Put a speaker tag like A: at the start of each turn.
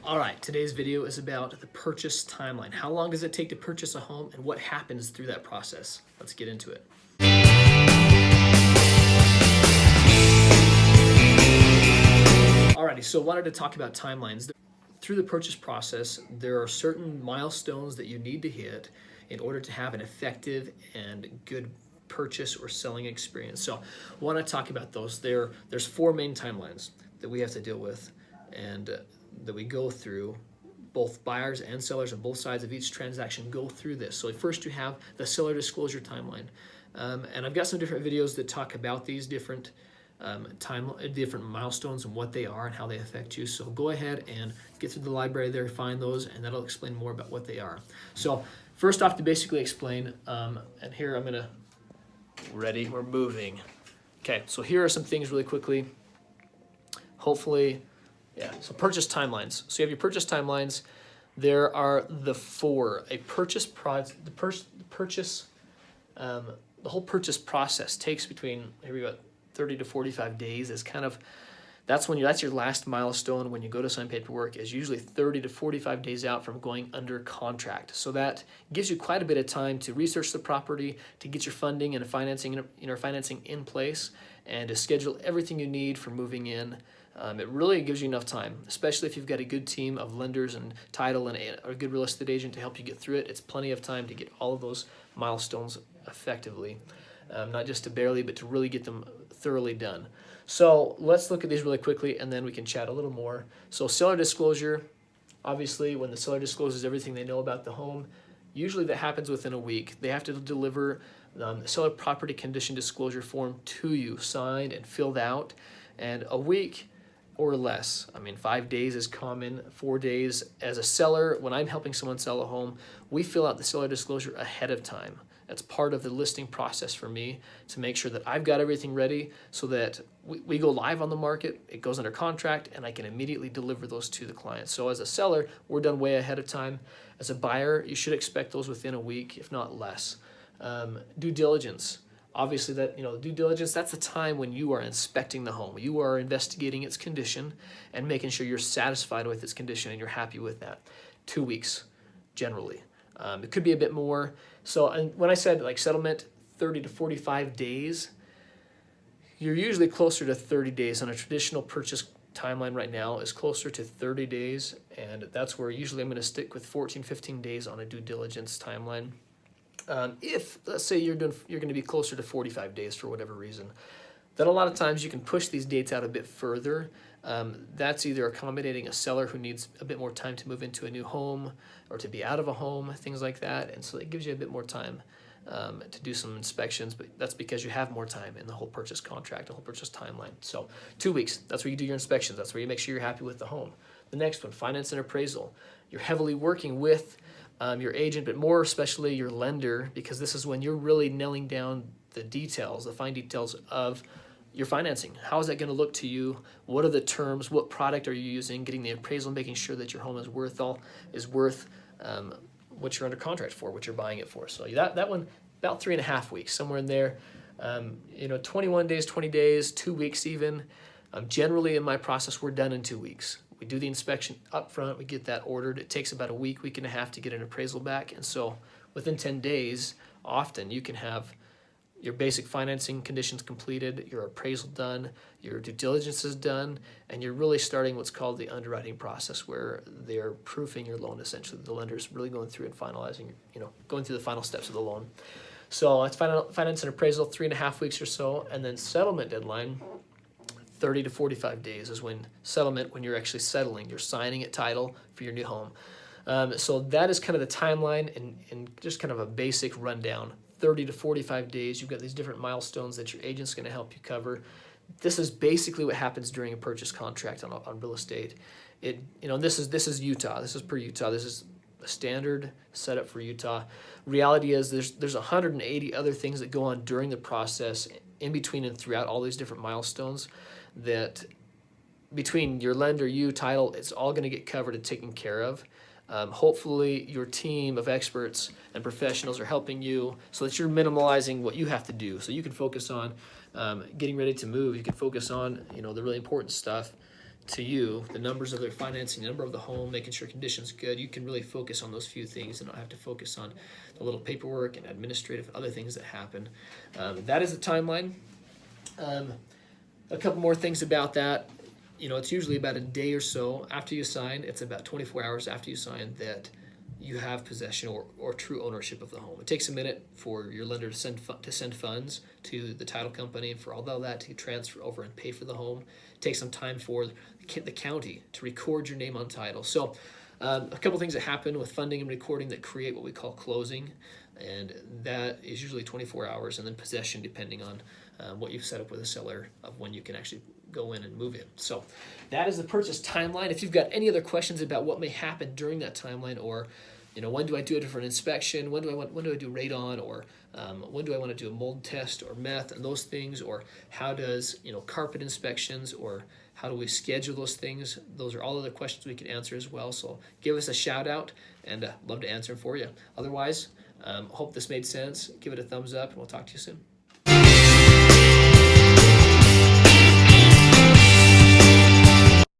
A: All right, today's video is about the purchase timeline. How long does it take to purchase a home and what happens through that process? Let's get into it. Alrighty, so I wanted to talk about timelines. Through the purchase process, there are certain milestones that you need to hit in order to have an effective and good purchase or selling experience. So I want to talk about those. There's four main timelines that we have to deal with and that we go through. Both buyers and sellers on both sides of each transaction go through this. So first you have the seller disclosure timeline. And I've got some different videos that talk about these different different milestones and what they are and how they affect you. So go ahead and get through the library there, find those, and that'll explain more about what they are. So first off, to basically explain, and here I'm gonna, ready, we're moving. Okay, so here are some things really quickly. Hopefully, yeah, so purchase timelines. So you have your purchase timelines. There are the four. A purchase the whole purchase process takes between, here we go, 30 to 45 days is kind of, that's your last milestone when you go to sign paperwork, is usually 30 to 45 days out from going under contract. So that gives you quite a bit of time to research the property, to get your funding and financing in place, and to schedule everything you need for moving in. It really gives you enough time, especially if you've got a good team of lenders and title and a good real estate agent to help you get through it. It's plenty of time to get all of those milestones effectively, not just to barely, but to really get them thoroughly done. So let's look at these really quickly and then we can chat a little more. So seller disclosure, obviously when the seller discloses everything they know about the home, usually that happens within a week. They have to deliver the seller property condition disclosure form to you, signed and filled out, and a week or less. I mean, 5 days is common, 4 days. As a seller, when I'm helping someone sell a home, we fill out the seller disclosure ahead of time. That's part of the listing process for me, to make sure that I've got everything ready so that we go live on the market, it goes under contract, and I can immediately deliver those to the client. So as a seller, we're done way ahead of time. As a buyer, you should expect those within a week, if not less. Due diligence. Obviously, due diligence, that's the time when you are inspecting the home. You are investigating its condition and making sure you're satisfied with its condition and you're happy with that. 2 weeks, generally. It could be a bit more. So, and when I said like settlement, 30 to 45 days, you're usually closer to 30 days. On a traditional purchase timeline right now is closer to 30 days. And that's where usually I'm going to stick with 14, 15 days on a due diligence timeline. If, let's say, you're going to be closer to 45 days for whatever reason, then a lot of times you can push these dates out a bit further. That's either accommodating a seller who needs a bit more time to move into a new home or to be out of a home, things like that. And so it gives you a bit more time to do some inspections, but that's because you have more time in the whole purchase contract, the whole purchase timeline. So 2 weeks, that's where you do your inspections. That's where you make sure you're happy with the home. The next one, finance and appraisal. You're heavily working with your agent, but more especially your lender, because this is when you're really nailing down the details, the fine details of your financing. How is that going to look to you? What are the terms? What product are you using? Getting the appraisal, making sure that your home is worth what you're under contract for, what you're buying it for. So that one, about 3.5 weeks, somewhere in there. 21 days, 20 days, 2 weeks even. Generally in my process, we're done in 2 weeks. We do the inspection up front, we get that ordered. It takes about a week, week and a half to get an appraisal back. And so within 10 days, often you can have your basic financing conditions completed, your appraisal done, your due diligence is done, and you're really starting what's called the underwriting process, where they're proofing your loan essentially. The lender's really going through and finalizing, going through the final steps of the loan. So it's finance and appraisal, 3.5 weeks or so, and then settlement deadline, 30 to 45 days is when you're actually settling, you're signing a title for your new home. So that is kind of the timeline and just kind of a basic rundown. 30 to 45 days, you've got these different milestones that your agent's going to help you cover. This is basically what happens during a purchase contract on real estate. This is Utah. This is per Utah. This is a standard setup for Utah. Reality is there's 180 other things that go on during the process, in between and throughout all these different milestones, that between your lender, you, title, it's all going to get covered and taken care of. Hopefully your team of experts and professionals are helping you so that you're minimalizing what you have to do, so you can focus on getting ready to move. You can focus on the really important stuff, to you, the numbers of their financing, the number of the home, making sure condition's good, you can really focus on those few things and not have to focus on the little paperwork and administrative other things that happen. That is the timeline. A couple more things about that. It's usually about a day or so after you sign. It's about 24 hours after you sign that you have possession or true ownership of the home. It takes a minute for your lender to send funds to the title company and for all that to transfer over and pay for the home. It takes some time for the county to record your name on title. So a couple things that happen with funding and recording that create what we call closing, and that is usually 24 hours, and then possession depending on what you've set up with a seller of when you can actually go in and move in. So that is the purchase timeline. If you've got any other questions about what may happen during that timeline, or when do I do it for an inspection, when do I do radon, or when do I want to do a mold test or meth and those things, or how does carpet inspections, or how do we schedule those things, those are all other questions we can answer as well. So give us a shout out, and love to answer them for you. Otherwise, hope this made sense. Give it a thumbs up, and we'll talk to you soon.